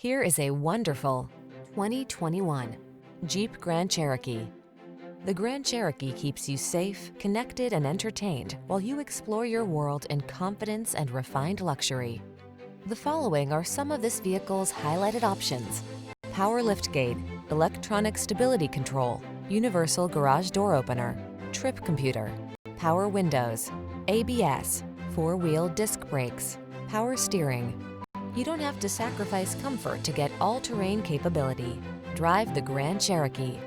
Here is a wonderful 2021 Jeep Grand Cherokee. The Grand Cherokee keeps you safe, connected, and entertained while you explore your world in confidence and refined luxury. The following are some of this vehicle's highlighted options: power liftgate, electronic stability control, universal garage door opener, trip computer, power windows, ABS, four-wheel disc brakes, power steering. You don't have to sacrifice comfort to get all-terrain capability. Drive the Grand Cherokee.